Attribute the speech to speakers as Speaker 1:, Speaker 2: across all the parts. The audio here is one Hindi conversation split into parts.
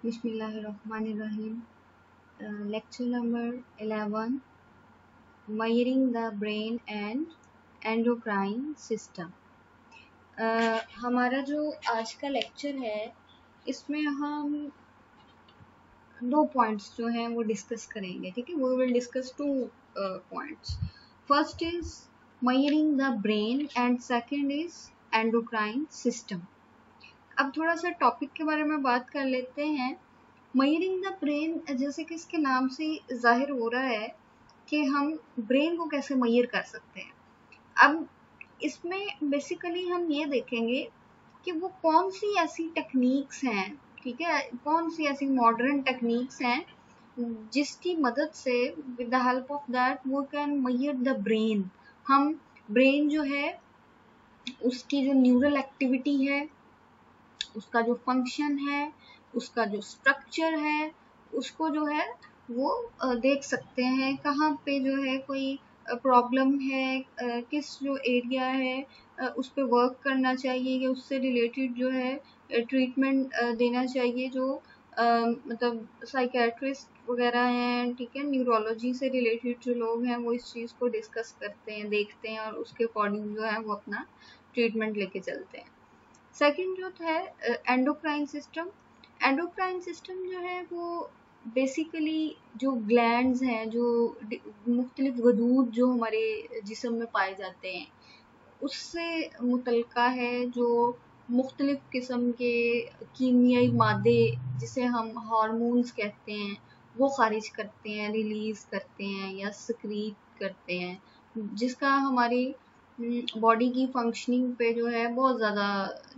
Speaker 1: Bismillahirrahmanirrahim. Lecture number 11, Measuring the Brain and Endocrine System. हमारा जो आज का लेक्चर है इसमें हम दो पॉइंट्स जो हैं वो डिस्कस करेंगे. ठीक है, we will discuss two points. First is measuring the brain and second is endocrine system. अब थोड़ा सा टॉपिक के बारे में बात कर लेते हैं. मयरिंग द ब्रेन, जैसे कि इसके नाम से जाहिर हो रहा है कि हम ब्रेन को कैसे मयर कर सकते हैं. अब इसमें बेसिकली हम ये देखेंगे कि वो कौन सी ऐसी टेक्निक्स हैं, ठीक है, कौन सी ऐसी मॉडर्न टेक्निक्स हैं जिसकी मदद से with the help of that वो कैन मयर द ब्रेन. हम ब्रेन जो है उसकी जो न्यूरल एक्टिविटी है, उसका जो फंक्शन है, उसका जो स्ट्रक्चर है, उसको जो है वो देख सकते हैं. कहाँ पे जो है कोई प्रॉब्लम है, किस जो एरिया है उस पर वर्क करना चाहिए या उससे रिलेटेड जो है ट्रीटमेंट देना चाहिए. जो मतलब साइकेट्रिस्ट वगैरह हैं, ठीक है, न्यूरोलॉजी से रिलेटेड जो लोग हैं वो इस चीज़ को डिस्कस करते हैं, देखते हैं और उसके अकॉर्डिंग जो है वो अपना ट्रीटमेंट लेके चलते हैं. सेकंड जो है एंडोक्राइन सिस्टम. एंडोक्राइन सिस्टम जो है वो बेसिकली जो ग्लैंड्स हैं, जो मुख्तलिफ गदूद जो हमारे जिस्म में पाए जाते हैं उससे मुतल्का है. जो मुख्तलिफ किस्म के कीमियाई मादे जिसे हम हार्मोन्स कहते हैं वो खारिज करते हैं, रिलीज करते हैं या सिक्रीट करते हैं, जिसका हमारी बॉडी की फंक्शनिंग पे जो है बहुत ज़्यादा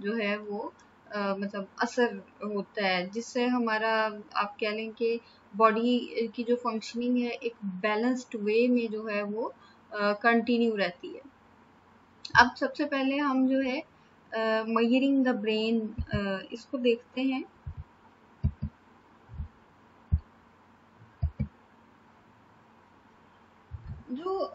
Speaker 1: जो है वो मतलब असर होता है, जिससे हमारा आप कह लें कि बॉडी की जो फंक्शनिंग है एक बैलेंस्ड वे में जो है वो कंटिन्यू रहती है. अब सबसे पहले हम जो है मयरिंग द ब्रेन इसको देखते हैं. जो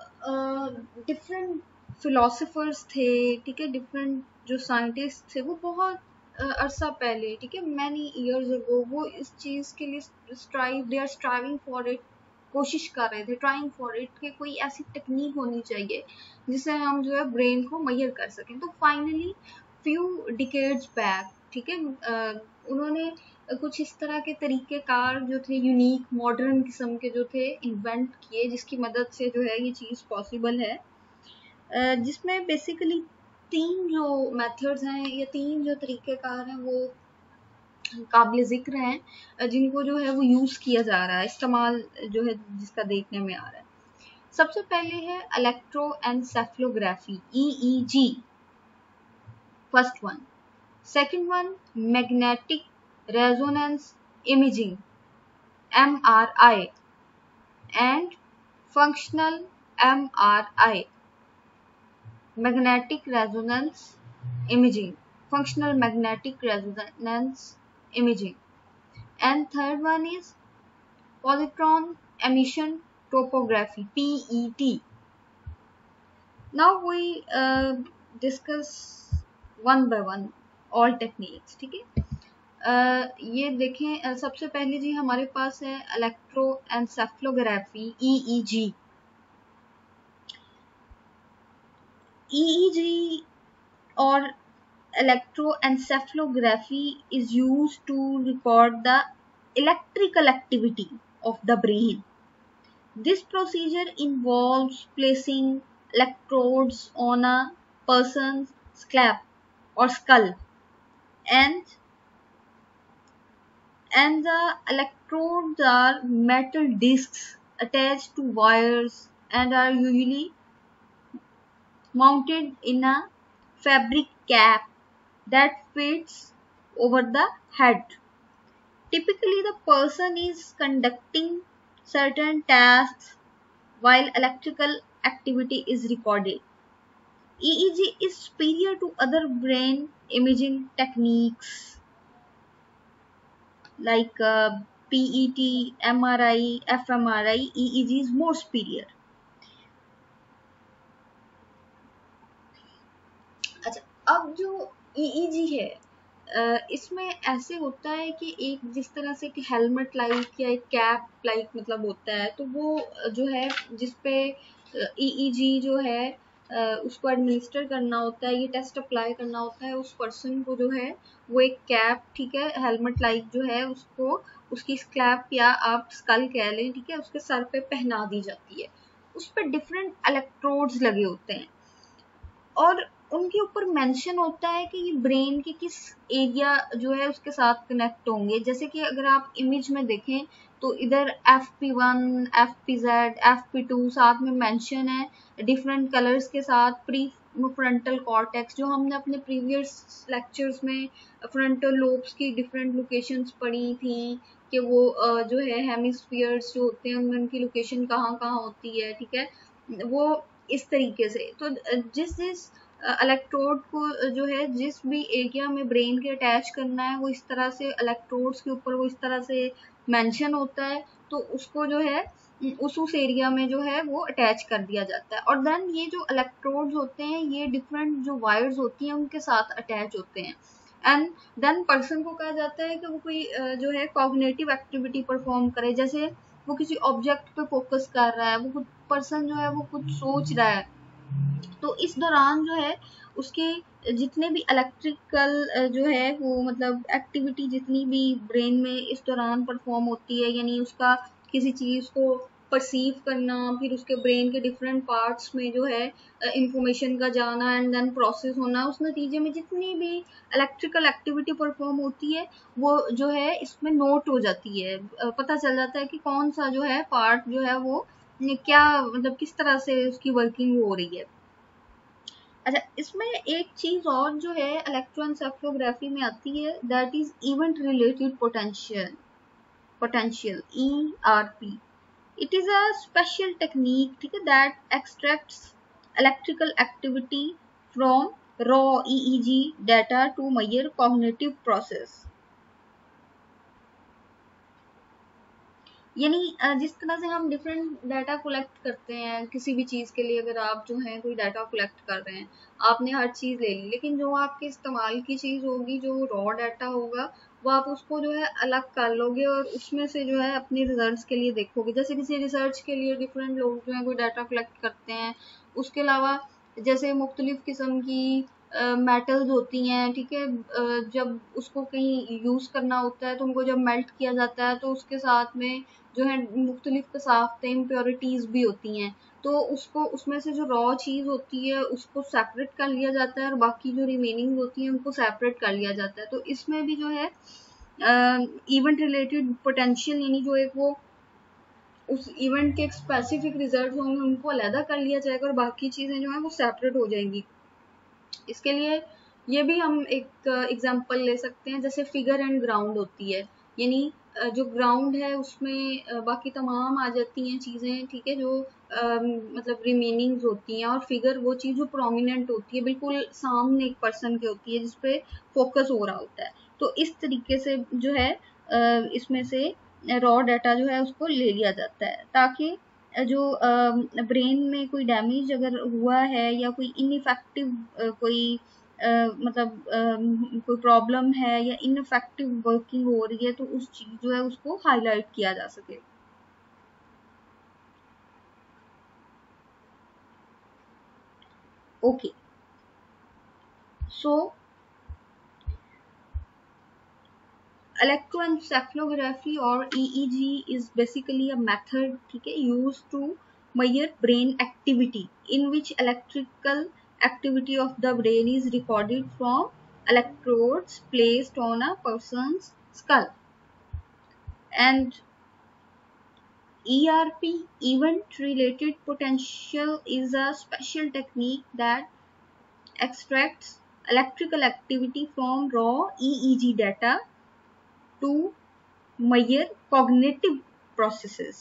Speaker 1: डिफरेंट फिलोसोफर्स थे, ठीक है, डिफरेंट जो साइंटिस्ट थे वो बहुत अरसा पहले, ठीक है, मैनी इयर्स अगो वो इस चीज़ के लिए they are striving for it, कोशिश कर रहे थे, ट्राइंग फॉर इट, कि कोई ऐसी टेक्निक होनी चाहिए जिससे हम जो है ब्रेन को मेजर कर सकें. तो फाइनली फ्यू डिकेड्स बैक, ठीक है, उन्होंने कुछ इस तरह के तरीक़ेकार जो थे यूनिक मॉडर्न किस्म के जो थे इन्वेंट किए, जिसकी मदद से जो है ये चीज़ पॉसिबल है. जिसमें बेसिकली तीन जो मेथड्स हैं या तीन जो तरीक़ेकार हैं वो काबिल ज़िक्र हैं, जिनको जो है वो यूज़ किया जा रहा है, इस्तेमाल जो है जिसका देखने में आ रहा है. सबसे पहले है electroencephalography, EEG, first one. Second one magnetic resonance imaging, MRI, and functional MRI, magnetic resonance imaging, functional magnetic resonance imaging. And third one is positron emission topography, PET. Now we discuss one by one all techniques. ठीक है, ये देखें. सबसे पहले जी हमारे पास है electroencephalography, EEG. EEG or electroencephalography is used to record the electrical activity of the brain. This procedure involves placing electrodes on a person's scalp or skull, and the electrodes are metal discs attached to wires and are usually mounted in a fabric cap that fits over the head. Typically, the person is conducting certain tasks while electrical activity is recorded. EEG is superior to other brain imaging techniques like PET, MRI, fMRI. EEG is more superior. अच्छा, अब जो EEG है इसमें ऐसे होता है कि एक जिस तरह से एक हेलमेट लाइक या एक कैप लाइक मतलब होता है, तो वो जो है जिसपे ईईजी जो है उसको एडमिनिस्टर करना होता है, ये टेस्ट अप्लाई करना होता है उस पर्सन को जो है, वो एक कैप, ठीक है, हेलमेट लाइक जो है उसको उसकी स्कैप या आप स्कल कह लें, ठीक है, उसके सर पे पहना दी जाती है। उस पर डिफरेंट इलेक्ट्रोड्स लगे होते हैं और उनके ऊपर मेंशन होता है कि ये ब्रेन के किस एरिया जो है उसके साथ कनेक्ट होंगे। जैसे कि अगर आप इमेज में देखें तो इधर FP1, FPZ, FP2 साथ में मेंशन है डिफरेंट कलर्स के साथ। प्री फ्रंटल कॉर्टेक्स जो हमने अपने प्रीवियस लेक्चर्स में फ्रंटल लोब्स की डिफरेंट लोकेशंस पढ़ी थी कि वो जो है हेमिस्फीयर्स जो होते हैं उनमें उनकी लोकेशन कहाँ कहाँ होती है, ठीक है, वो इस तरीके से। तो जिस जिस इलेक्ट्रोड को जो है जिस भी एरिया में ब्रेन के अटैच करना है वो इस तरह से इलेक्ट्रोड्स के ऊपर वो इस तरह से मेंशन होता है, तो उसको जो है उस एरिया में जो है वो अटैच कर दिया जाता है। और देन ये जो इलेक्ट्रोड्स होते हैं ये डिफरेंट जो वायर्स होती हैं उनके साथ अटैच होते हैं। एंड देन पर्सन को कहा जाता है कि वो कोई जो है कॉग्निटिव एक्टिविटी परफॉर्म करे, जैसे वो किसी ऑब्जेक्ट पे फोकस कर रहा है, वो कुछ पर्सन जो है वो कुछ सोच रहा है, तो इस दौरान जो है उसके जितने भी इलेक्ट्रिकल जो है वो मतलब एक्टिविटी जितनी भी ब्रेन में इस दौरान परफॉर्म होती है, यानी उसका किसी चीज को परसीव करना, फिर उसके ब्रेन के डिफरेंट पार्ट्स में जो है इंफॉर्मेशन का जाना एंड देन प्रोसेस होना, उस नतीजे में जितनी भी इलेक्ट्रिकल एक्टिविटी परफॉर्म होती है वो जो है इसमें नोट हो जाती है। पता चल जाता है कि कौन सा जो है पार्ट जो है वो क्या मतलब किस तरह से उसकी वर्किंग हो रही है। अच्छा, इसमें एक चीज और जो है इलेक्ट्रोएन्सेफलोग्राफी में आती है, that is event related potential ERP। It is a special technique, ठीक है, that extracts electrical activity from raw EEG data to measure cognitive process. यानी जिस तरह से हम डिफरेंट डाटा कलेक्ट करते हैं किसी भी चीज़ के लिए, अगर आप जो है कोई डाटा कलेक्ट कर रहे हैं, आपने हर चीज़ ले ली, लेकिन जो आपके इस्तेमाल की चीज़ होगी, जो रॉ डाटा होगा, वो आप उसको जो है अलग कर लोगे और उसमें से जो है अपने रिजल्ट्स के लिए देखोगे। जैसे किसी रिसर्च के लिए डिफरेंट लोग जो है कोई डाटा कलेक्ट करते हैं, उसके अलावा जैसे मुख्तलिफ किस्म की मेटल्स होती हैं, ठीक है, जब उसको कहीं यूज़ करना होता है तो उनको जब मेल्ट किया जाता है तो उसके साथ में जो है मुख्तलिफ कसाफ्तें इम्प्योरिटीज भी होती हैं, तो उसको उसमें से जो रॉ चीज़ होती है उसको सेपरेट कर लिया जाता है और बाकी जो रिमेनिंग होती है उनको सेपरेट कर लिया जाता है। तो इसमें भी जो है इवेंट रिलेटेड पोटेंशियल, यानी जो एक वो उस इवेंट के एक स्पेसिफिक रिजल्ट होंगे उनको अलहदा कर लिया जाएगा और बाकी चीज़ें जो है वो सेपरेट हो जाएंगी। इसके लिए ये भी हम एक एग्जांपल ले सकते हैं, जैसे फिगर एंड ग्राउंड होती है, यानी जो ग्राउंड है उसमें बाकी तमाम आ जाती हैं चीज़ें, ठीक है, जो मतलब रिमेनिंग्स होती हैं, और फिगर वो चीज़ जो प्रोमिनेंट होती है बिल्कुल सामने एक पर्सन के होती है जिसपे फोकस हो रहा होता है। तो इस तरीके से जो है इसमें से रॉ डाटा जो है उसको ले लिया जाता है, ताकि जो ब्रेन में कोई डैमेज अगर हुआ है या कोई इनइफेक्टिव कोई मतलब कोई प्रॉब्लम है या इनइफेक्टिव वर्किंग हो रही है तो उस चीज जो है उसको हाईलाइट किया जा सके। Okay, so electroencephalography or EEG is basically a method, ठीक है, used to measure brain activity in which electrical activity of the brain is recorded from electrodes placed on a person's skull. And ERP, event related potential, is a special technique that extracts electrical activity from raw EEG data to measure cognitive processes.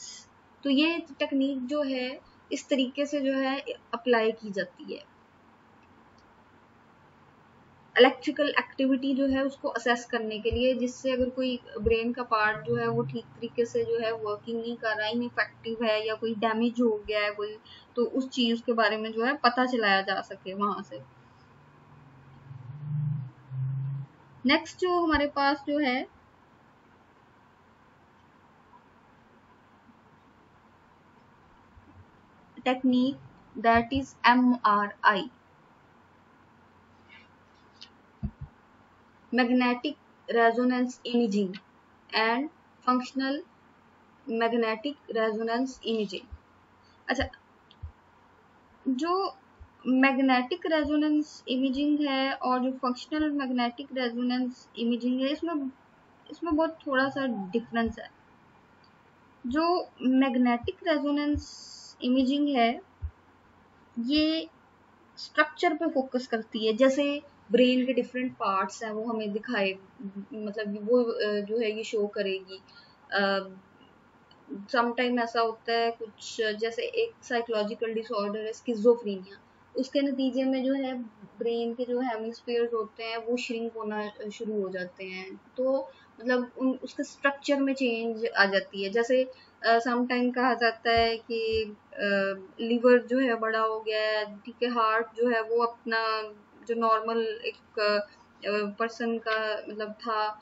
Speaker 1: तो ये टेक्निक जो है इस तरीके से जो है अप्लाई की जाती है, इलेक्ट्रिकल एक्टिविटी जो है उसको असेस करने के लिए, जिससे अगर कोई ब्रेन का पार्ट जो है वो ठीक तरीके से जो है वर्किंग नहीं कर रहा है, इनइफेक्टिव है या कोई डैमेज हो गया है कोई, तो उस चीज के बारे में जो है पता चलाया जा सके वहां से। नेक्स्ट जो हमारे पास जो है technique that is MRI, magnetic resonance imaging and functional magnetic resonance imaging. अच्छा, जो मैग्नेटिक रेजोनेंस इमेजिंग है और जो फंक्शनल मैग्नेटिक रेजोनेंस इमेजिंग है, इसमें बहुत थोड़ा सा डिफरेंस है। जो मैग्नेटिक रेजोनेंस इमेजिंग है ये स्ट्रक्चर पे फोकस करती है, जैसे ब्रेन के डिफरेंट पार्ट्स हैं वो हमें दिखाए, मतलब वो जो है ये शो करेगी। समटाइम ऐसा होता है कुछ, जैसे एक साइकोलॉजिकल डिसऑर्डर है स्किज़ोफ्रेनिया, उसके नतीजे में जो है ब्रेन के जो हेमिस्फीयर्स होते हैं वो श्रिंक होना शुरू हो जाते हैं, तो मतलब उसके स्ट्रक्चर में चेंज आ जाती है। जैसे समटाइम कहा जाता है कि लिवर जो है बड़ा हो गया है, ठीक है, हार्ट जो है वो अपना जो नॉर्मल एक पर्सन का मतलब था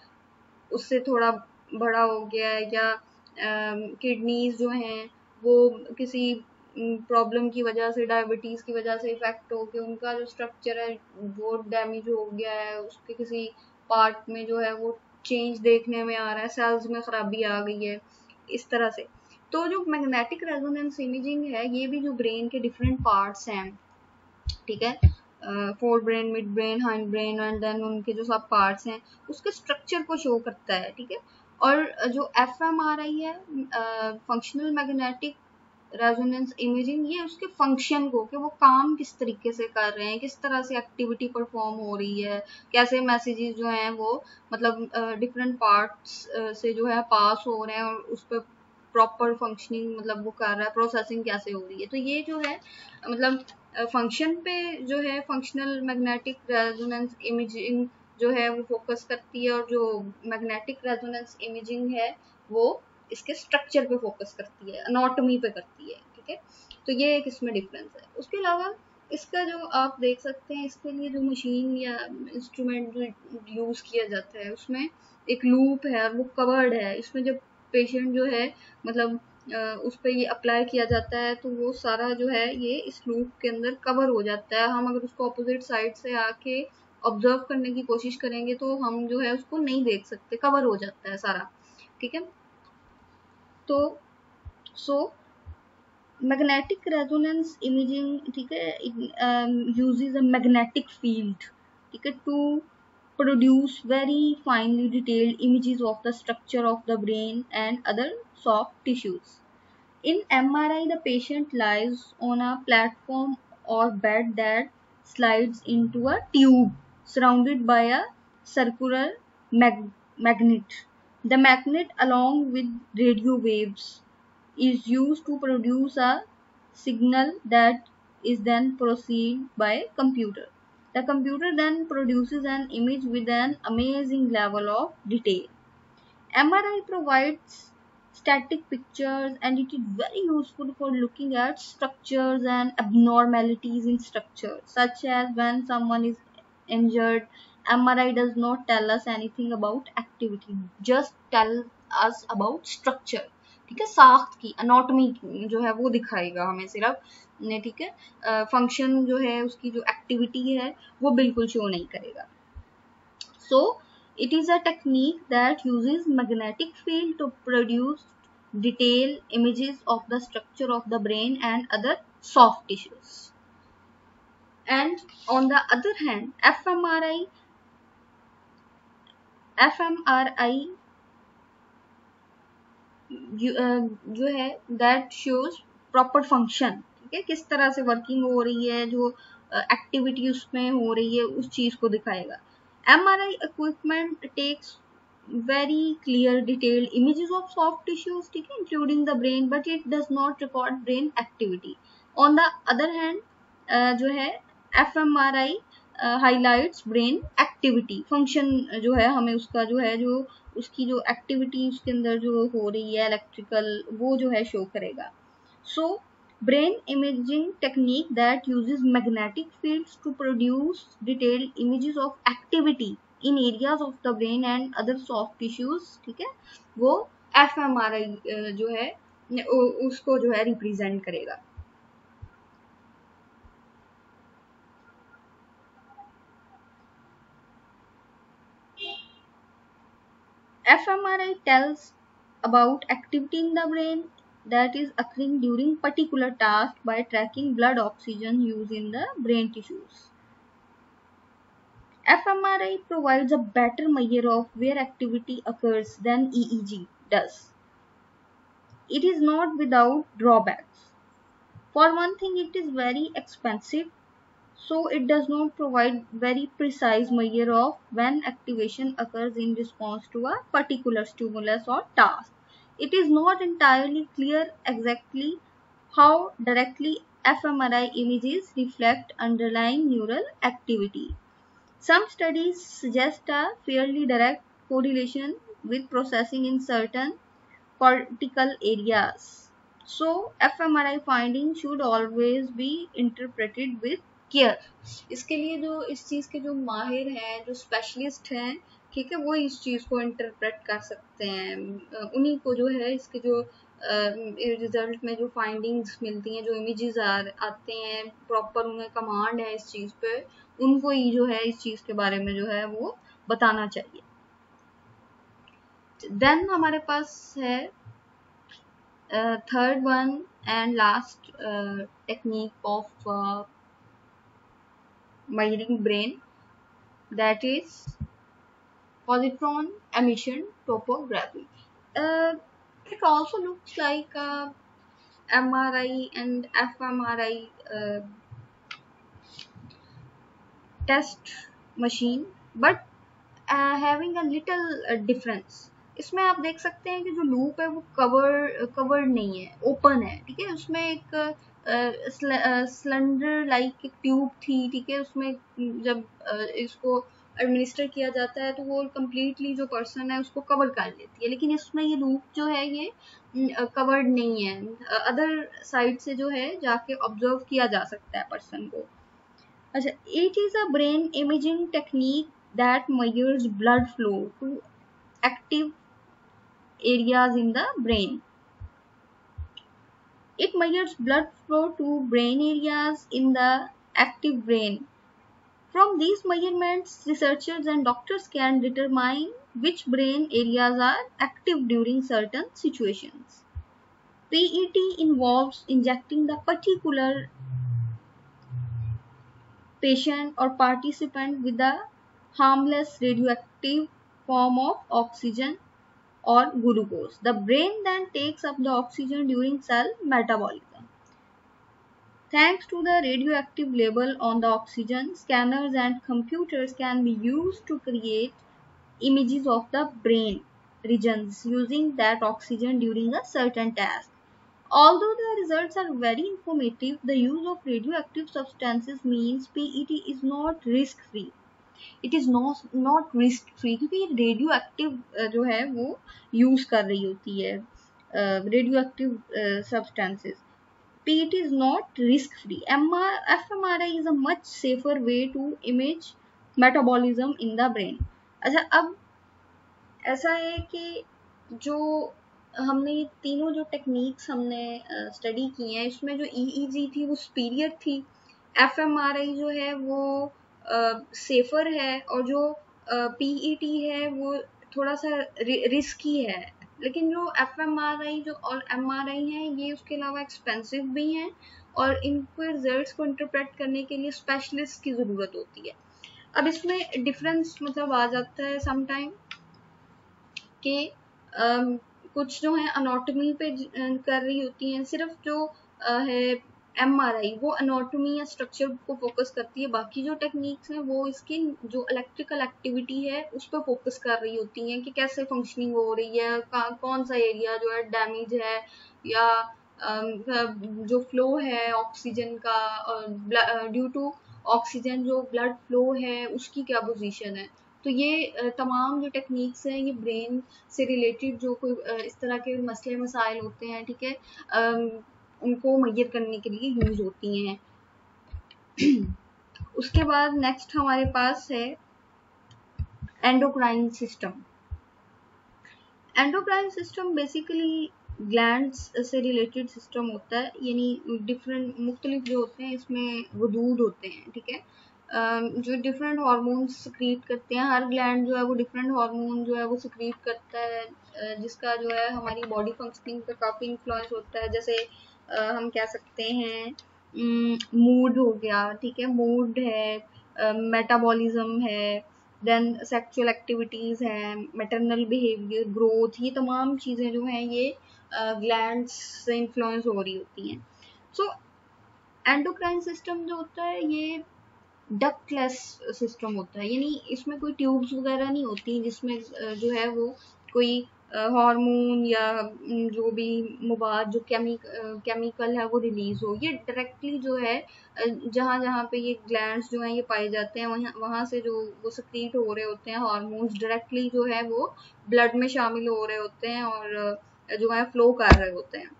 Speaker 1: उससे थोड़ा बड़ा हो गया है, या किडनीज जो हैं वो किसी प्रॉब्लम की वजह से, डायबिटीज़ की वजह से इफेक्ट हो के उनका जो स्ट्रक्चर है वो डैमेज हो गया है, उसके किसी पार्ट में जो है वो चेंज देखने में आ रहा है, सेल्स में खराबी आ गई है, इस तरह से। तो जो मैग्नेटिक रेजोनेंस इमेजिंग है ये भी जो ब्रेन के डिफरेंट पार्ट्स हैं, ठीक है, forebrain, midbrain, hindbrain and then उनके जो सब पार्ट्स हैं उसके स्ट्रक्चर को शो करता है, ठीक है। और जो FMRI है, फंक्शनल मैग्नेटिक रेजोनेंस इमेजिंग, ये उसके फंक्शन को, कि वो काम किस तरीके से कर रहे हैं, किस तरह से एक्टिविटी परफॉर्म हो रही है, कैसे मैसेजेस जो हैं वो मतलब डिफरेंट पार्ट्स से जो है पास हो रहे हैं और उस पर प्रॉपर फंक्शनिंग मतलब वो कर रहा है, प्रोसेसिंग कैसे हो रही है। तो ये जो है मतलब फंक्शन पे जो है फंक्शनल मैग्नेटिक रेजोनेंस इमेजिंग जो है वो फोकस करती है, और जो मैग्नेटिक रेजोनेंस इमेजिंग है वो इसके स्ट्रक्चर पे फोकस करती है, अनाटॉमी पे करती है, ठीक है। तो ये एक इसमें डिफरेंस है। उसके अलावा इसका जो आप देख सकते हैं, इसके लिए जो मशीन या इंस्ट्रूमेंट जो यूज किया जाता है उसमें एक लूप है और वो कवर्ड है। इसमें जब पेशेंट जो है मतलब उस पर ये अप्लाई किया जाता है तो वो सारा जो है ये इस लूप के अंदर कवर हो जाता है। हम अगर उसको अपोजिट साइड से आके ऑब्जर्व करने की कोशिश करेंगे तो हम जो है उसको नहीं देख सकते, कवर हो जाता है सारा, ठीक है। तो सो मैग्नेटिक रेजोनेंस इमेजिंग, ठीक है, यूजेस अ मैग्नेटिक फील्ड, ठीक है, to produce very finely detailed images of the structure of the brain and other soft tissues. In MRI, the patient lies on a platform or bed that slides into a tube surrounded by a circular magnet. The magnet, along with radio waves, is used to produce a signal that is then processed by computer. The computer then produces an image with an amazing level of detail. MRI provides static pictures and it is very useful for looking at structures and abnormalities in structure, such as when someone is injured. MRI does not tell us anything about activity, just tell us about structure, ठीक है, साख्त की, अनाटॉमी जो है वो दिखाएगा हमें सिर्फ, ठीक है, फंक्शन जो है उसकी जो एक्टिविटी है वो बिल्कुल शो नहीं करेगा। So it is a technique that uses magnetic field to produce detailed images of the structure of the brain and other soft tissues. And on the other hand, fMRI जो है that shows proper function, ठीक है, किस तरह से वर्किंग हो रही है, जो एक्टिविटी उसमें हो रही है उस चीज को दिखाएगा। MRI equipment takes very clear detailed images of soft tissues, ठीक है, including the brain, but it does not record brain activity. On the other hand, जो है fMRI highlights brain activity function, जो है हमें उसका जो है जो उसकी जो एक्टिविटी उसके अंदर जो हो रही है इलेक्ट्रिकल, वो जो है शो करेगा। सो brain imaging technique that uses magnetic fields to produce detailed images of activity in areas of the brain and other soft tissues, ठीक है, वो एफएमआरआई जो है उसको जो है रिप्रेजेंट करेगा। fMRI tells about activity in the brain that is occurring during particular task by tracking blood oxygen used in the brain tissues. fMRI provides a better measure of where activity occurs than EEG does. It is not without drawbacks. For one thing, it is very expensive, so it does not provide very precise measure of when activation occurs in response to a particular stimulus or task. It is not entirely clear exactly how directly fMRI images reflect underlying neural activity. Some studies suggest a fairly direct correlation with processing in certain cortical areas. So, fMRI findings should always be interpreted with care. इसके लिए जो इस चीज़ के जो माहिर हैं, जो स्पेशलिस्ट हैं, ठीक है, वो इस चीज़ को इंटरप्रेट कर सकते हैं। उन्हीं को जो है इसके जो रिजल्ट में जो फाइंडिंग्स मिलती हैं, जो इमेजेस आते हैं, प्रॉपर उन्हें कमांड है इस चीज़ पे, उनको ही जो है इस चीज़ के बारे में जो है वो बताना चाहिए। देन हमारे पास है third one and last technique of measuring brain, that is positron emission topography. It also looks like a MRI and fMRI test machine, but having a little difference. इसमें आप देख सकते हैं कि जो लूप है वो कवर्ड नहीं है, ओपन है, ठीक है। उसमें एक सिलेंडर लाइक एक ट्यूब थी, ठीक है। उसमें जब इसको एडमिनिस्टर किया जाता है तो वो कम्प्लीटली जो पर्सन है उसको कवर कर लेती है, लेकिन इसमें ये लूप जो है ये कवर्ड नहीं है, अदर साइड से जो है जाके ऑब्जर्व किया जा सकता है पर्सन को। अच्छा, it is a brain imaging technique that measures blood flow to active areas in the brain. It measures blood flow to brain areas in the active brain. From these measurements, researchers and doctors can determine which brain areas are active during certain situations. PET involves injecting the particular patient or participant with a harmless radioactive form of oxygen or glucose. The brain then takes up the oxygen during cell metabolism. Thanks to the radioactive label on the oxygen, scanners and computers can be used to create images of the brain regions using that oxygen during a certain task. Although the results are very informative, the use of radioactive substances means PET is not risk-free. It is not risk-free क्योंकि रेडियो एक्टिव जो है वो यूज कर रही होती है radio active substances. PET is not risk-free. fMRI is a much safer way to image metabolism in the brain. अच्छा, अब ऐसा है कि जो हमने ये तीनों जो टेक्निक्स हमने स्टडी की हैं, इसमें जो EEG थी वो सुपीरियर थी, fMRI जो है वो सेफर है, और जो PET है वो थोड़ा सा रिस्की है। लेकिन जो fMRI जो और MRI है ये उसके अलावा एक्सपेंसिव भी हैं, और इनको रिजल्ट्स को इंटरप्रेट करने के लिए स्पेशलिस्ट की ज़रूरत होती है। अब इसमें डिफरेंस मतलब आ जाता है समटाइम कि कुछ जो है अनाटॉमी पे कर रही होती हैं, सिर्फ जो है MRI वो अनाटॉमी या स्ट्रक्चर को फोकस करती है, बाकी जो टेक्निक्स हैं वो इसकी जो इलेक्ट्रिकल एक्टिविटी है उस पर फोकस कर रही होती हैं कि कैसे फंक्शनिंग हो रही है, कौन सा एरिया जो है डैमेज है, या जो फ्लो है ऑक्सीजन का ड्यू टू ऑक्सीजन जो ब्लड फ्लो है उसकी क्या पोजीशन है। तो ये तमाम जो टेक्निक्स हैं ये ब्रेन से रिलेटेड जो कोई इस तरह के मसले मसाइल होते हैं, ठीक है, उनको मेजर करने के लिए यूज होती हैं। उसके बाद नेक्स्ट हमारे पास है endocrine system. Endocrine system basically glands से रिलेटेड सिस्टम होता है, यानी डिफरेंट मुख्तलिफ जो होते हैं इसमें वजूद होते हैं, ठीक है। जो डिफरेंट हार्मोन्स सिक्रीट करते हैं, हर ग्लैंड जो है वो डिफरेंट हार्मोन जो है वो सिक्रीट करता है, जिसका जो है हमारी बॉडी फंक्शनिंग पे काफ़ी इन्फ्लुएंस होता है। जैसे हम कह सकते हैं मूड हो गया, ठीक है, मूड है, मेटाबॉलिज्म है, देन सेक्सुअल एक्टिविटीज़ हैं, मैटरनल बिहेवियर, ग्रोथ, ये तमाम चीज़ें जो हैं ये ग्लैंड्स से इन्फ्लुएंस हो रही होती हैं। सो एंडोक्राइन सिस्टम जो होता है ये डक्टलेस सिस्टम होता है, यानी इसमें कोई ट्यूब्स वगैरह नहीं होती जिसमें जो है वो कोई हार्मोन या जो भी मवाद जो केमिकल है वो रिलीज हो। ये डायरेक्टली जो है जहाँ जहाँ पे ये ग्लैंड्स जो हैं ये पाए जाते हैं वहाँ वहाँ से जो वो सक्रीट हो रहे होते हैं हार्मोन्स डायरेक्टली जो है वो ब्लड में शामिल हो रहे होते हैं और जो है फ्लो कर रहे होते हैं।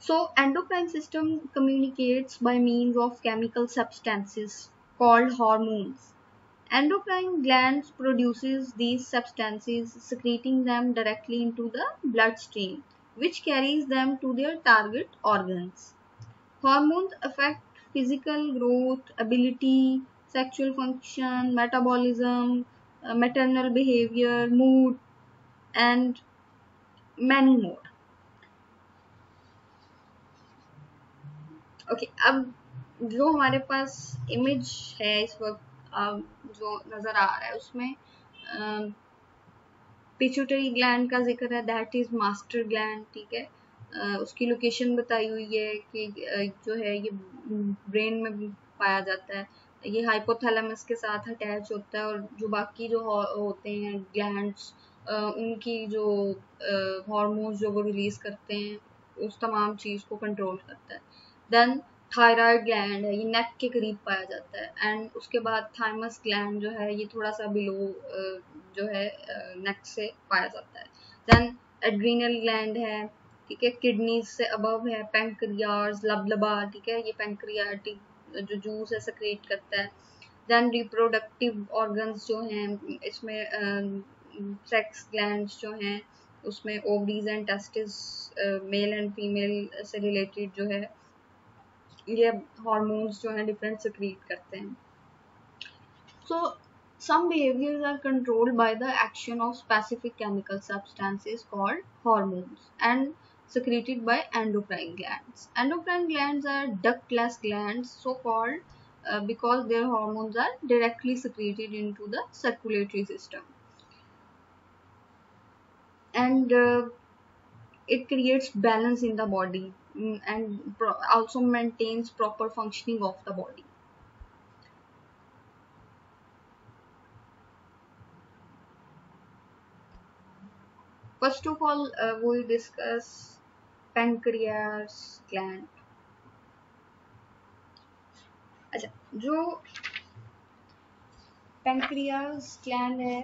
Speaker 1: So, endocrine system communicates by means of chemical substances called hormones. Endocrine glands produces these substances, secreting them directly into the bloodstream, which carries them to their target organs. Hormones affect physical growth, ability, sexual function, metabolism, maternal behavior, mood, and many more. Okay अब जो हमारे पास इमेज है इस वक्त जो नजर आ रहा है उसमें पिट्यूटरी ग्लैंड का जिक्र है, दैट इज मास्टर ग्लैंड, ठीक है। उसकी लोकेशन बताई हुई है कि जो है ये ब्रेन में पाया जाता है, ये हाइपोथैलेमस के साथ अटैच होता है और जो बाकी जो होते हैं ग्लैंड्स उनकी जो हार्मोन्स जो वो रिलीज करते हैं उस तमाम चीज को कंट्रोल करता है। देन थायराइड ग्लैंड है, ये नेक के करीब पाया जाता है, एंड उसके बाद थाइमस ग्लैंड जो है ये थोड़ा सा बिलो जो है नेक से पाया जाता है। देन एड्रीनल ग्लैंड है, ठीक है, किडनीज से अबव है, पैंक्रियाज, लबलबा, ठीक है, ये पैंक्रियाटिक जो जूस है सेक्रेट करता है। देन रिप्रोडक्टिव ऑर्गन्स जो हैं इसमें सेक्स ग्लैंड्स जो हैं उसमें ovaries and testis male and female से रिलेटेड जो है ये हार्मोन्स जो हैं डिफरेंट सिक्रीट करते हैं। So some behaviors are controlled by the action of specific chemical substances called hormones and secreted by endocrine glands. Endocrine glands are ductless glands, so called because their hormones are directly secreted into the circulatory system, and it creates balance in the body, and also maintains proper functioning of the body. First of all, we'll discuss pancreas gland. अच्छा, जो pancreas gland है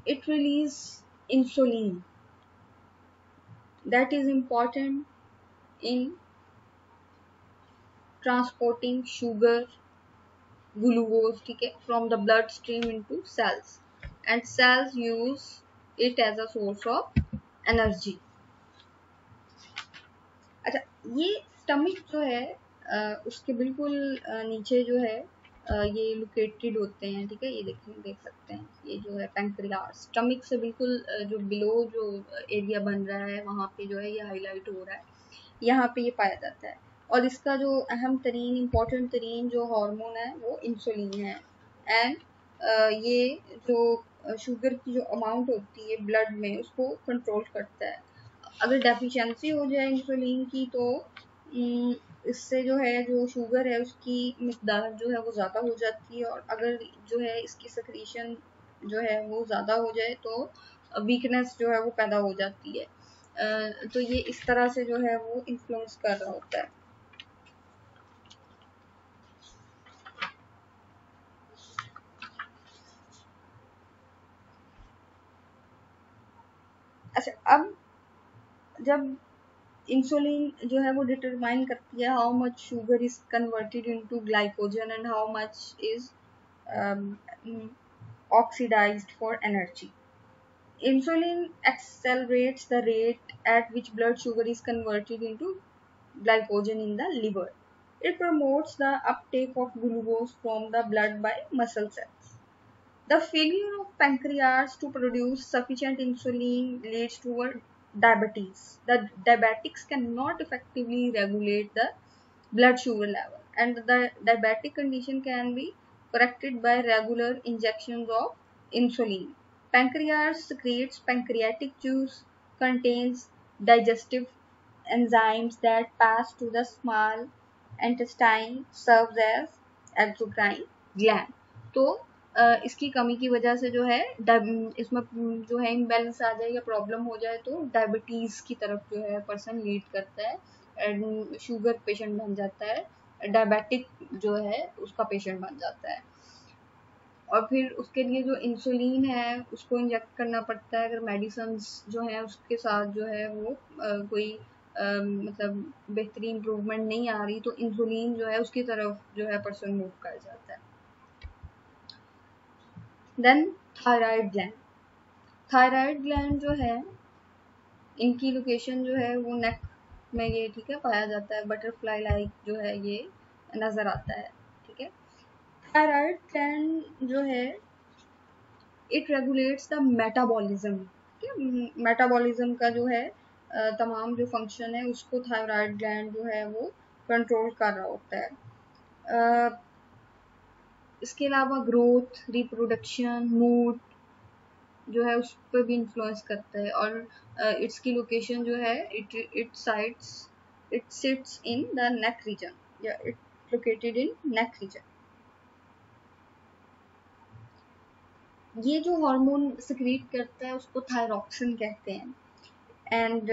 Speaker 1: it releases insulin that is important in transporting sugar, glucose, ठीक है, from the bloodstream into cells, and cells use it as a source of energy. अच्छा, ये स्टमक जो है उसके बिल्कुल नीचे जो है ये लोकेटेड होते हैं, ठीक है, ये देख सकते हैं, ये जो है पैंक्रियास स्टमक से बिल्कुल जो बिलो जो एरिया बन रहा है वहाँ पे जो है ये हाईलाइट हो रहा है, यहाँ पे ये पाया जाता है। और इसका जो अहम तरीन इम्पोर्टेंट तरीन जो हार्मोन है वो इंसुलिन है, एंड ये जो शुगर की जो अमाउंट होती है ब्लड में उसको कंट्रोल करता है। अगर डेफिशिएंसी हो जाए इंसुलिन की तो इससे जो है जो शुगर है उसकी मिकदार जो है वो ज़्यादा हो जाती है, और अगर जो है इसकी सक्रीशन जो है वो ज़्यादा हो जाए तो वीकनेस जो है वो पैदा हो जाती है। तो ये इस तरह से जो है वो इन्फ्लुएंस कर रहा होता है। अच्छा, अब जब इंसुलिन जो है वो डिटरमाइन करती है how much sugar is converted into glycogen and how much is oxidized for energy. Insulin accelerates the rate at which blood sugar is converted into glycogen in the liver. It promotes the uptake of glucose from the blood by muscle cells. The failure of pancreas to produce sufficient insulin leads to diabetes. The diabetics cannot effectively regulate the blood sugar level, and the diabetic condition can be corrected by regular injections of insulin. Pancreas secretes pancreatic juice, contains digestive enzymes that pass to the small intestine, serves as exocrine gland. तो इसकी कमी की वजह से जो है इसमें जो है इम्बैलेंस आ जाए या प्रॉब्लम हो जाए तो डायबिटीज की तरफ जो है पर्सन लीड करता है, शुगर पेशेंट बन जाता है, डायबिटिक जो है उसका पेशेंट बन जाता है। और फिर उसके लिए जो इंसुलिन है उसको इंजेक्ट करना पड़ता है। अगर मेडिसिन जो है उसके साथ जो है वो कोई मतलब बेहतरीन इम्प्रूवमेंट नहीं आ रही तो इंसुलिन जो है उसकी तरफ जो है पर्सन मूव कर जाता है। Then thyroid gland. Thyroid gland जो है इनकी लोकेशन जो है वो नेक में ये ठीक है पाया जाता है, बटरफ्लाई लाइक जो है ये नजर आता है। ठीक है, थायराइड ग्लैंड जो है it regulates the metabolism. Metabolism का जो है तमाम जो फंक्शन है उसको थायराइड ग्लैंड जो है वो कंट्रोल कर रहा होता है। इसके अलावा ग्रोथ, रिप्रोडक्शन, मूड जो है उस पर भी इन्फ्लुएंस करता है। और इसकी लोकेशन जो है it sits in the neck region या it located in neck region. ये जो हार्मोन सिक्रीट करता है उसको थायरॉक्सिन कहते हैं। एंड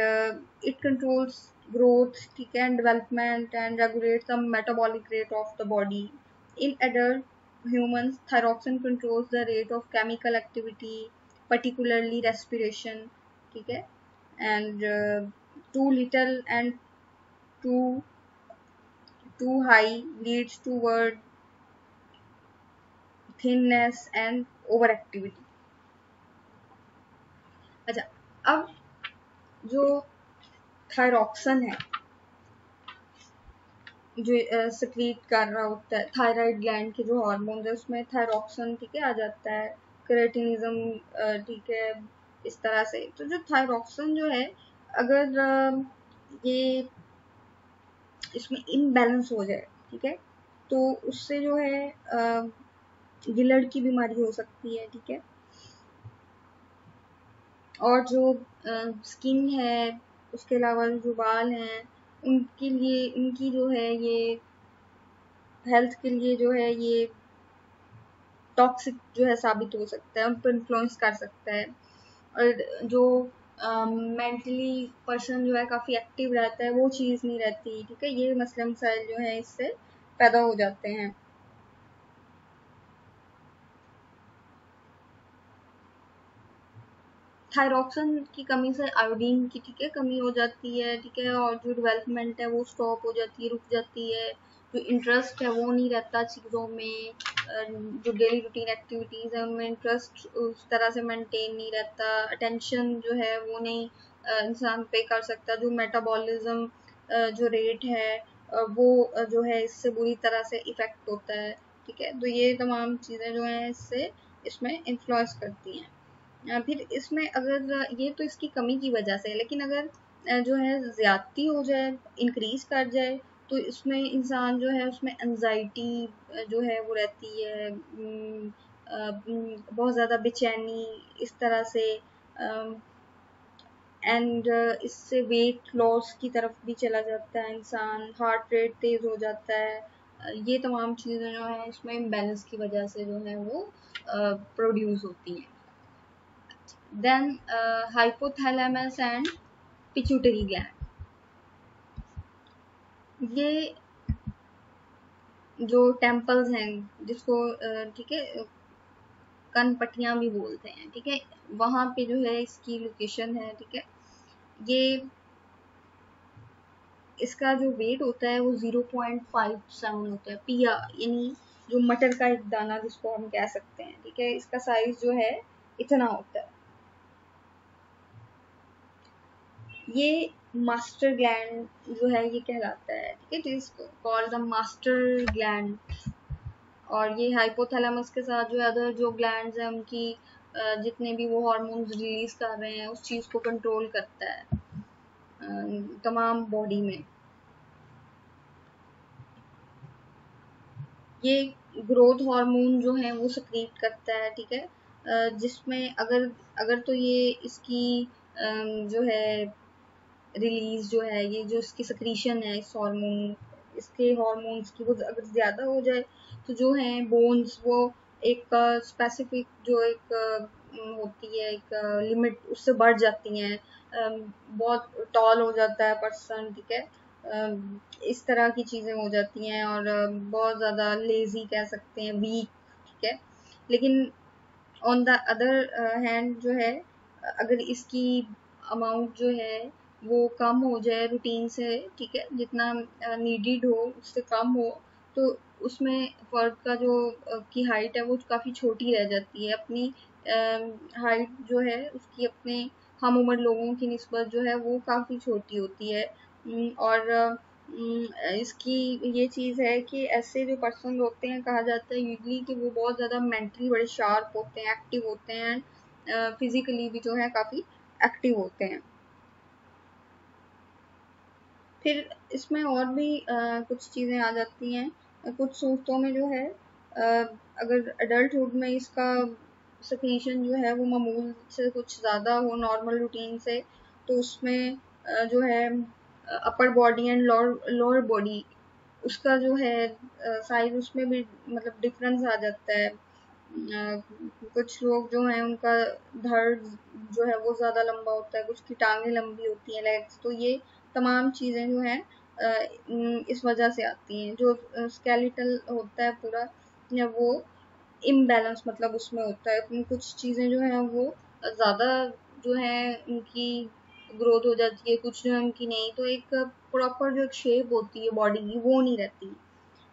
Speaker 1: इट कंट्रोल्स ग्रोथ, ठीक है, and development and regulates the metabolic rate of the body. In adult humans, thyroxine controls the rate of chemical activity, particularly respiration. ठीक है, and too little and too high leads toward thinness and overactivity. अच्छा, अब जो थायरॉक्सिन है जो सिक्रीट कर रहा होता है थायराइड ग्लैंड के जो हार्मोन है उसमें थायरॉक्सिन ठीक है आ जाता है, क्रेटिनिज्म ठीक है, इस तरह से। तो जो थायरॉक्सिन जो है अगर ये इसमें इम्बैलेंस हो जाए ठीक है तो उससे जो है गिलर्ड की बीमारी हो सकती है। ठीक है, और जो स्किन है उसके अलावा जो बाल हैं उनके लिए उनकी जो है ये हेल्थ के लिए जो है ये टॉक्सिक जो है साबित हो सकता है, उन पर इन्फ्लुएंस कर सकता है। और जो मेंटली पर्सन जो है काफ़ी एक्टिव रहता है वो चीज़ नहीं रहती। ठीक है, ये मसले मसाइल जो है इससे पैदा हो जाते हैं। थायरॉक्सिन की कमी से आयोडीन की ठीक है कमी हो जाती है। ठीक है, और जो डेवलपमेंट है वो स्टॉप हो जाती है, रुक जाती है। जो इंटरेस्ट है वो नहीं रहता चीज़ों में, जो डेली रूटीन एक्टिविटीज़ है उनमें इंटरेस्ट उस तरह से मेंटेन नहीं रहता। अटेंशन जो है वो नहीं इंसान पे कर सकता। जो मेटाबॉलिज्म जो रेट है वो जो है इससे बुरी तरह से इफ़ेक्ट होता है। ठीक है, तो ये तमाम चीज़ें जो हैं इससे इसमें इन्फ्लुएंस करती हैं। फिर इसमें अगर ये तो इसकी कमी की वजह से है, लेकिन अगर जो है ज़्यादती हो जाए, इंक्रीज कर जाए तो इसमें इंसान जो है उसमें एंजाइटी जो है वो रहती है, बहुत ज़्यादा बेचैनी इस तरह से, एंड इससे वेट लॉस की तरफ भी चला जाता है इंसान, हार्ट रेट तेज़ हो जाता है। ये तमाम चीज़ें जो हैं इसमें इम्बैलेंस की वजह से जो है वो प्रोड्यूस होती हैं। Then hypothalamus and pituitary gland, ये जो टेम्पल्स हैं जिसको ठीक है कनपटियां भी बोलते हैं। ठीक है, वहाँ पे जो है इसकी लोकेशन है। ठीक है, ये इसका जो वेट होता है वो 0.57 होता है पिया, यानी जो मटर का एक दाना जिसको हम कह सकते हैं, ठीक है। इसका साइज जो है इतना होता है। ये मास्टर ग्लैंड जो है ये कहलाता है, ठीक है, it is called the master gland. और ये हाइपोथैलेमस के साथ जो अदर जो ग्लैंड्स हैं उनकी जितने भी वो हार्मोन्स रिलीज कर रहे हैं उस चीज को कंट्रोल करता है तमाम बॉडी में। ये ग्रोथ हार्मोन जो है वो सक्रीट करता है, ठीक है। जिसमें अगर अगर तो ये इसकी जो है रिलीज जो है, ये जो इसकी सक्रीशन है इस हार्मोन, इसके हार्मोन्स की वो अगर ज़्यादा हो जाए तो जो है बोन्स वो एक स्पेसिफिक जो एक होती है एक लिमिट उससे बढ़ जाती हैं, बहुत टॉल हो जाता है पर्सन, ठीक है। इस तरह की चीज़ें हो जाती हैं और बहुत ज़्यादा लेजी कह सकते हैं, वीक, ठीक है। लेकिन ऑन द अदर हैंड जो है अगर इसकी अमाउंट जो है वो कम हो जाए रूटीन से, ठीक है, जितना नीडेड हो उससे कम हो, तो उसमें फर्द का जो की हाइट है वो काफ़ी छोटी रह जाती है। अपनी हाइट जो है उसकी अपने हम उम्र लोगों की निस्बत जो है वो काफ़ी छोटी होती है। और इसकी ये चीज़ है कि ऐसे जो पर्सन होते हैं कहा जाता है यूजली कि वो बहुत ज़्यादा मेंटली बड़े शार्प होते हैं, एक्टिव होते हैं, फिजिकली भी जो है काफ़ी एक्टिव होते हैं। फिर इसमें और भी कुछ चीज़ें आ जाती हैं। कुछ सूरतों में जो है अगर अडल्टहुड में इसका सक्रीशन जो है वो मामूल से कुछ ज़्यादा हो नॉर्मल रूटीन से, तो उसमें जो है upper body and lower body उसका जो है साइज उसमें भी मतलब डिफरेंस आ जाता है। कुछ लोग जो हैं उनका धड़ जो है वो ज़्यादा लंबा होता है, कुछ की टांगें लंबी होती हैं, लेग्स। तो ये तमाम चीज़ें जो हैं इस वजह से आती हैं। जो स्केलेटल होता है पूरा या वो इम्बैलेंस मतलब उसमें होता है, कुछ चीज़ें जो हैं वो ज़्यादा जो है उनकी ग्रोथ हो जाती है, कुछ जो है उनकी नहीं। तो एक प्रॉपर जो शेप होती है बॉडी की वो नहीं रहती।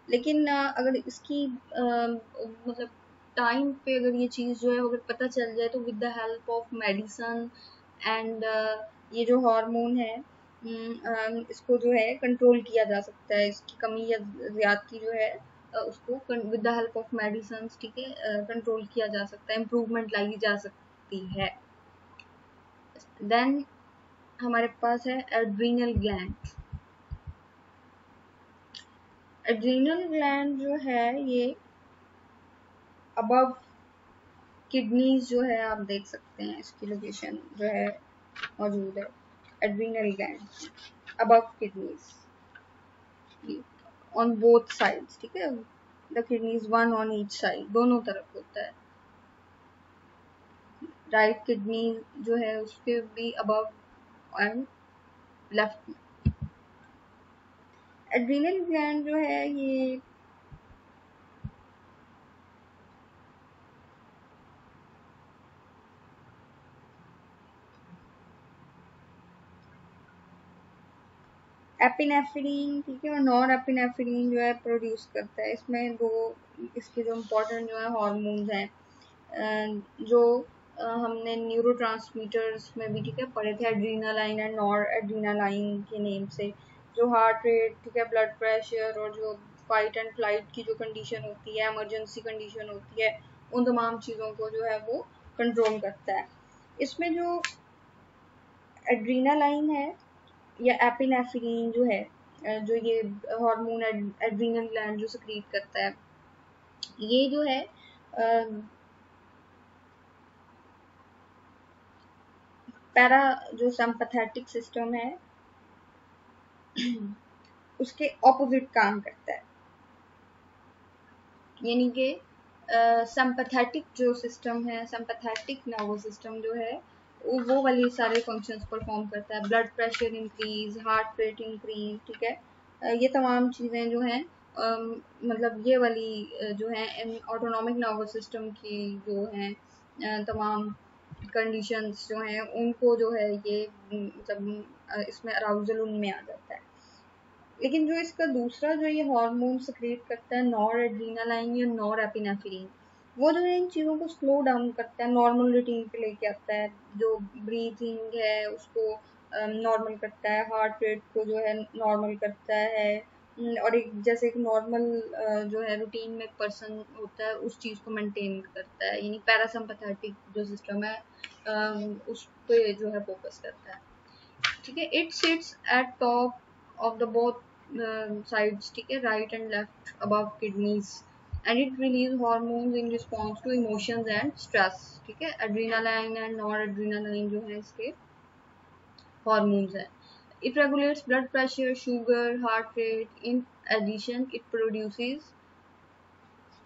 Speaker 1: लेकिन अगर इसकी मतलब टाइम पे अगर ये चीज़ जो है अगर पता चल जाए तो with the help of medicine and ये जो हार्मोन है इसको जो है कंट्रोल किया जा सकता है। इसकी कमी या ज्यादती जो है उसको with the help of medicine, ठीक है, कंट्रोल किया जा सकता है, इम्प्रूवमेंट लाई जा सकती है। देन हमारे पास है एड्रीनल ग्लैंड। एड्रीनल ग्लैंड जो है ये अबव किडनीज जो है आप देख सकते हैं, इसकी लोकेशन जो है मौजूद है adrenal gland above kidneys on both sides, ठीक है। The kidneys one on each side, दोनों तरफ होता है। राइट किडनी जो है उसके भी above and left. Adrenal gland जो है ये एपिनेफ्रीन, ठीक है, और नॉन एपिनेफ्रीन जो है प्रोड्यूस करता है। इसमें दो इसके जो इम्पोर्टेंट जो है हार्मोन्स हैं जो हमने न्यूरोट्रांसमीटर्स में भी, ठीक है, पढ़े थे, एड्रीनालाइन एंड नॉर एड्रीनालाइन के नेम से। जो हार्ट रेट, ठीक है, ब्लड प्रेशर और जो फाइट एंड फ्लाइट की जो कंडीशन होती है, इमरजेंसी कंडीशन होती है, उन तमाम चीज़ों को जो है वो कंट्रोल करता है। इसमें जो एड्रीनालाइन है या एपिनेफ्रीन जो है जो ये हार्मोन एड्रीनल ग्लैंड जो सक्रीट करता है, ये जो है पैरा जो सिंपैथेटिक सिस्टम है उसके ऑपोजिट काम करता है। यानी कि सिंपैथेटिक जो सिस्टम है, सिंपैथेटिक नर्वस सिस्टम जो है वो वाली सारे फंक्शंस परफॉर्म करता है। Blood pressure increase, heart rate increase, ठीक है, ये तमाम चीज़ें जो हैं मतलब ये वाली जो है ऑटोनॉमिक नर्वस सिस्टम की जो हैं तमाम कंडीशंस जो हैं उनको जो है ये मतलब इसमें अराउजल उनमें आ जाता है। लेकिन जो इसका दूसरा जो ये हार्मोन सिक्रेट करता है, नॉर एड्रीनालाइन या नॉर एपिनेफ्रिन, वो जो है इन चीज़ों को स्लो डाउन करता है, नॉर्मल रूटीन पे लेके आता है, जो ब्रीथिंग है उसको नॉर्मल करता है, हार्ट रेट को जो है नॉर्मल करता है, और एक जैसे एक नॉर्मल जो है रूटीन में एक पर्सन होता है उस चीज़ को मेंटेन करता है, यानी पैरासिम्पैथेटिक जो सिस्टम है उस पे जो है फोकस करता है। ठीक है, it sits at top of the both sides, ठीक है, right and left above kidneys, and it release hormones in response to emotions and stress. ठीक है, एड्रीनालाइन एंड नॉर एड्रीनालाइन जो है इसके हार्मोन्स हैं। It regulates blood pressure, sugar, heart rate. In addition it produces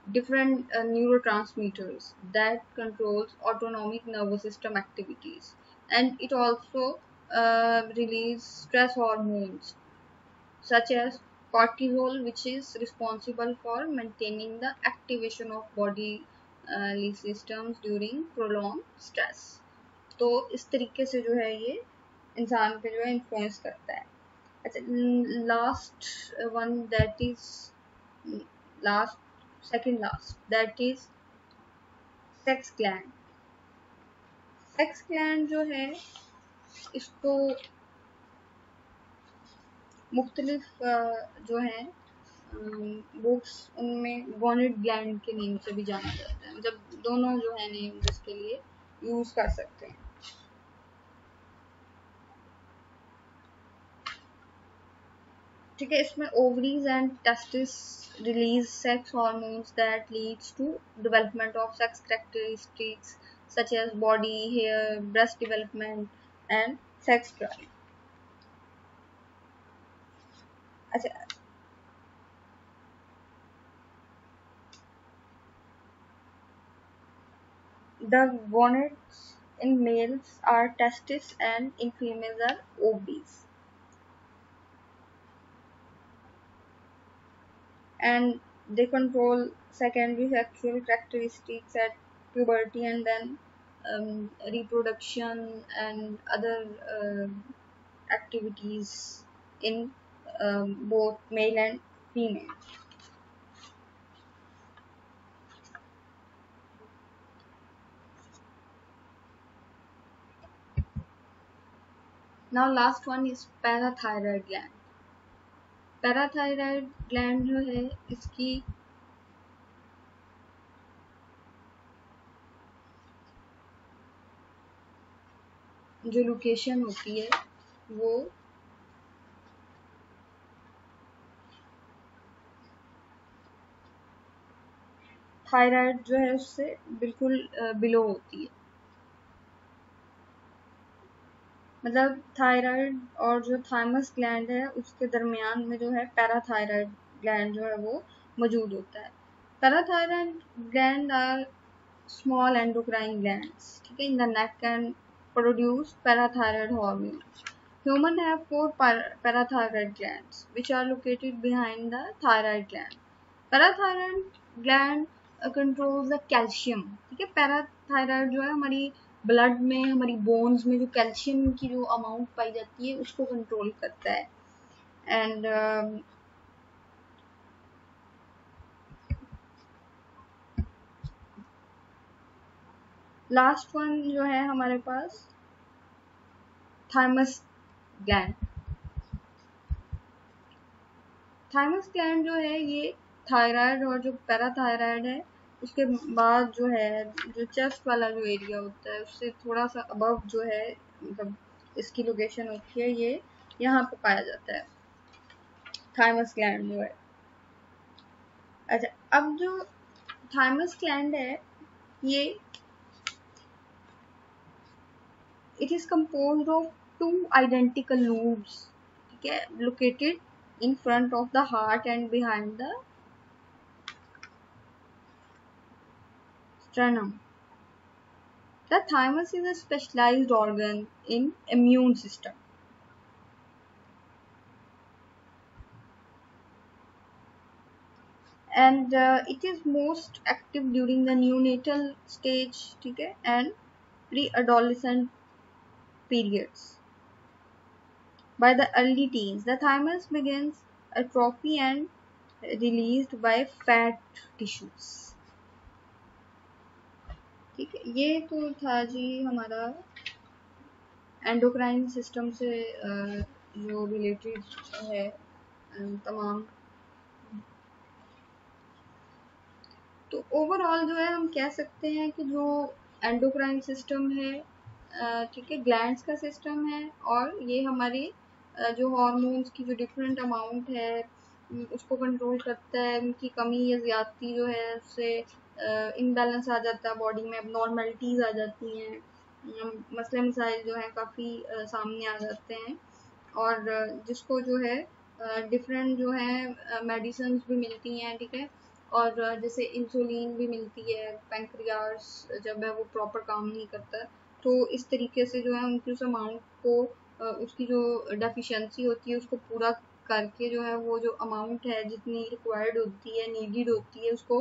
Speaker 1: different neurotransmitters that controls autonomic nervous system activities, and it also release stress hormones such as cortisol, which is responsible for maintaining the activation of body systems during prolonged stress। तो इस तरीके से जो है ये इंसान पे जो है इन्फ्लुएंस करता है। अच्छा, last one that is last second last that is sex gland. Sex gland जो है इसको मुख्तलिफ जो है बुक्स उनमें गोनेट ग्लैंड के नेम से भी जाना जाता है, मतलब दोनों जो है नेम इसके लिए यूज कर सकते हैं। ठीक है, इसमें ovaries and testis release sex hormones that leads to development of sex characteristics such as body hair breast development and sex drive. अच्छा, the gonads in males are testes and in females are ovaries, and they control secondary sexual characteristics at puberty, and then reproduction and other activities in both male and female. Now last one is parathyroid gland। Parathyroid gland जो है इसकी जो लोकेशन होती है वो थायराइड जो है उससे बिल्कुल बिलो होती है, मतलब थायराइड और जो थाइमस ग्लैंड है उसके दरमियान में जो है पैराथायराइड ग्लैंड जो है वो मौजूद होता है। Parathyroid gland are small endocrine glands, ठीक है, in the neck and produce parathyroid hormones. Human have four parathyroid glands which are located behind the thyroid gland. Parathyroid gland controls the calcium। ठीक है, पैराथायराइड जो है हमारी ब्लड में, हमारी बोन्स में जो कैल्शियम की जो अमाउंट पाई जाती है उसको कंट्रोल करता है। एंड लास्ट वन जो है हमारे पास थाइमस ग्लैंड। थाइमस ग्लैंड जो है ये थायराइड और जो पैराथायराइड है उसके बाद जो है जो चेस्ट वाला जो एरिया होता है उससे थोड़ा सा अबव जो है, मतलब इसकी लोकेशन होती है ये यहाँ पे पाया जाता है थाइमस ग्लैंड जो है। अच्छा, अब जो थाइमस ग्लैंड है ये it is composed of two identical lubes, ठीक है, located in front of the heart and behind the sternum. The thymus is a specialized organ in immune system, and it is most active during the neonatal stage, ठीक है, and pre-adolescent periods. By the early teens, the thymus begins atrophy and released by fat tissues। ठीक है, ये तो था जी हमारा एंडोक्राइन सिस्टम से जो रिलेटेड है तमाम। तो ओवरऑल जो है हम कह सकते हैं कि जो एंडोक्राइन सिस्टम है ठीक है, ग्लैंड्स का सिस्टम है, और ये हमारे जो हार्मोन्स की जो डिफरेंट अमाउंट है उसको कंट्रोल करता है। उनकी कमी या ज्यादती जो है उससे इम्बैलेंस आ जाता है बॉडी में, एबनॉर्मलिटीज आ जाती हैं, मसले मसाइल जो है काफ़ी सामने आ जाते हैं। और जिसको जो है डिफरेंट जो है मेडिसिन भी मिलती हैं, ठीक है, और जैसे इंसुलिन भी मिलती है। पैंक्रियास जब है वो प्रॉपर काम नहीं करता, तो इस तरीके से जो है उनकी उस अमाउंट को उसकी जो डेफिशिएंसी होती है उसको पूरा करके जो है वो जो अमाउंट है जितनी रिक्वायर्ड होती है, नीडेड होती है, उसको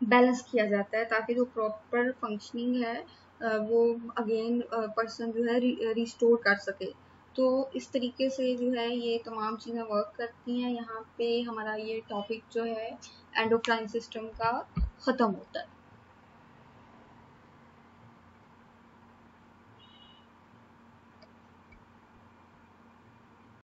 Speaker 1: बैलेंस किया जाता है ताकि जो प्रॉपर फंक्शनिंग है वो अगेन पर्सन जो है रिस्टोर कर सके। तो इस तरीके से जो है ये तमाम चीज़ें वर्क करती हैं। यहाँ पे हमारा ये टॉपिक जो है एंडोक्राइन सिस्टम का ख़त्म होता है।